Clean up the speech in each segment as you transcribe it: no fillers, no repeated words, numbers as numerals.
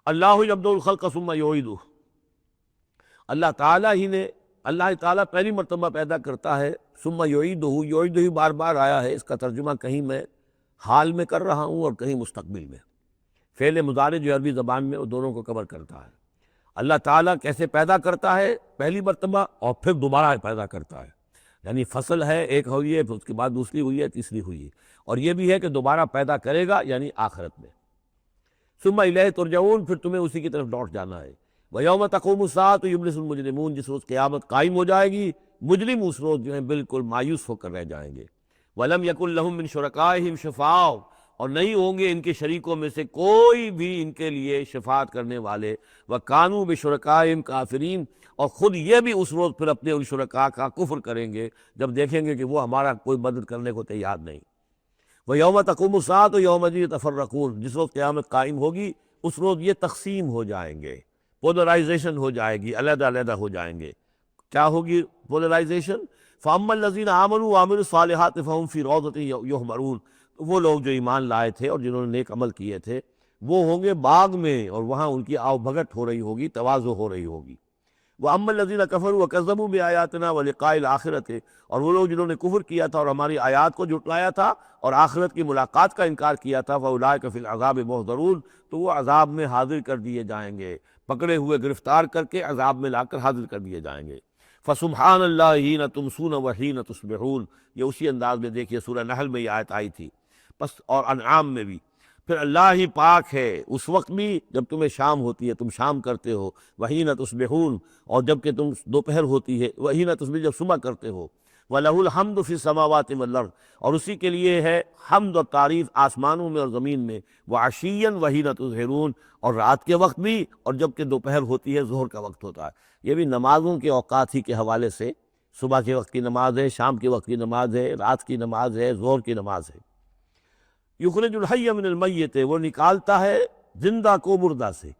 اللہ یبدأ الخلق ثم یعیدہ، اللہ تعالیٰ ہی نے، اللہ تعالیٰ پہلی مرتبہ پیدا کرتا ہے، ثم یعیدہ، یعیدہ بار بار آیا ہے، اس کا ترجمہ کہیں میں حال میں کر رہا ہوں اور کہیں مستقبل میں۔ فعل مضارع جو عربی زبان میں وہ دونوں کو کور کرتا ہے۔ اللہ تعالیٰ کیسے پیدا کرتا ہے؟ پہلی مرتبہ، اور پھر دوبارہ پیدا کرتا ہے، یعنی فصل ہے، ایک ہوئی ہے، پھر اس کے بعد دوسری ہوئی ہے، تیسری ہوئی ہے، اور یہ بھی ہے کہ دوبارہ پیدا کرے گا یعنی آخرت میں۔ ثم الیہ ترجعون، پھر تمہیں اسی کی طرف لوٹ جانا ہے۔ ویوم تقوم الساعۃ یبلس المجرمون، جس روز قیامت قائم ہو جائے گی، مجرم اس روز جو ہیں بالکل مایوس ہو کر رہ جائیں گے۔ وَلَمْ يَكُنْ لَهُم مِّن شُرَكَائِهِمْ شُفَعَاءُ، اور نہیں ہوں گے ان کے شریکوں میں سے کوئی بھی ان کے لیے شفاعت کرنے والے۔ وَكَانُوا بِشُرَكَائِهِمْ كَافِرِينَ، اور خود یہ بھی اس روز پھر اپنے ان شرکاء کا کفر کریں گے جب دیکھیں گے کہ وہ ہمارا کوئی مدد کرنے کو تیار نہیں۔ وَيَوْمَ تَقُومُ السَّاعَةُ يَوْمَئِذٍ يَتَفَرَّقُونَ، جس روز قیامت قائم ہوگی اس روز یہ تقسیم ہو جائیں گے، پولرائزیشن ہو جائے گی، علیحدہ علیحدہ ہو جائیں گے۔ کیا ہوگی پولرائزیشن؟ فَأَمَّا الَّذِينَ آمَنُوا وَعَمِلُوا الصَّالِحَاتِ فَهُمْ فِي رَوْضَةٍ يُحْبَرُونَ، تو وہ لوگ جو ایمان لائے تھے اور جنہوں نے نیک عمل کیے تھے وہ ہوں گے باغ میں، اور وہاں ان کی آؤ بھگت ہو رہی ہوگی، تواضع ہو رہی ہوگی۔ وَأَمَّا الَّذِينَ كَفَرُوا وَكَذَّبُوا بِآيَاتِنَا وَلِقَاءِ الْآخِرَةِ، اور وہ لوگ جنہوں نے کفر کیا تھا اور ہماری آیات کو جھٹلایا تھا اور آخرت کی ملاقات کا انکار کیا تھا، فَأُولَٰئِكَ فِي الْعَذَابِ مُحْضَرُونَ، تو وہ عذاب میں حاضر کر دیے جائیں گے، پکڑے ہوئے گرفتار کر کے عذاب میں لا کر حاضر کر دیے جائیں گے۔ فَسُبْحَانَ اللَّهِ حِینَ تُمْسُونَ وَحِینَ تُصْبِحُونَ، یہ اسی انداز میں دیکھیے سورہ نحل میں یہ آیت آئی تھی، بس اور انعام میں بھی۔ پھر اللہ ہی پاک ہے اس وقت بھی جب تمہیں شام ہوتی ہے، تم شام کرتے ہو، وحین تصبحون، اور جب کہ تم دوپہر ہوتی ہے، وحین تصبح جب صبح کرتے ہو، وَلَهُ الْحَمْدُ فِي السَّمَاوَاتِ وَالْأَرْضِ، اور اسی کے لیے ہے حمد اور تعریف آسمانوں میں اور زمین میں، وَعَشِيًّا وَحِينَ تُظْهِرُونَ، اور رات کے وقت بھی اور جب کہ دوپہر ہوتی ہے، ظہر کا وقت ہوتا ہے۔ یہ بھی نمازوں کے اوقات ہی کے حوالے سے، صبح کے وقت کی نماز ہے، شام کے وقت کی نماز ہے، رات کی نماز ہے، ظہر کی نماز ہے۔ یخرج الحی من المیت، وہ نکالتا ہے زندہ کو مردہ سے۔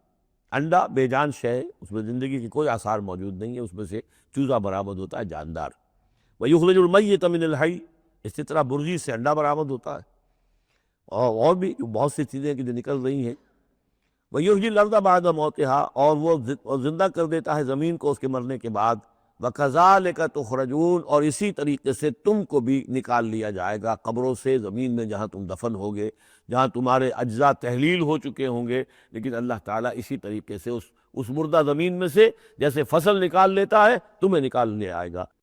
انڈا بے جان شے ہے، اس میں زندگی کی کوئی آثار موجود نہیں ہے، اس میں سے چوزہ برآمد ہوتا ہے جاندار۔ ویخرج المیت من الحی، اسی طرح برزی سے انڈا برآمد ہوتا ہے، اور بھی بہت سی چیزیں کہ جو نکل رہی ہیں۔ ویحیی الارض بعد موتہا، اور وہ زندہ کر دیتا ہے زمین کو اس کے مرنے کے بعد۔ وَكَذَلِكَ تُخْرَجُونَ، اور اسی طریقے سے تم کو بھی نکال لیا جائے گا قبروں سے، زمین میں جہاں تم دفن ہوگے، جہاں تمہارے اجزاء تحلیل ہو چکے ہوں گے، لیکن اللہ تعالیٰ اسی طریقے سے اس مردہ زمین میں سے جیسے فصل نکال لیتا ہے تمہیں نکال لے آئے گا۔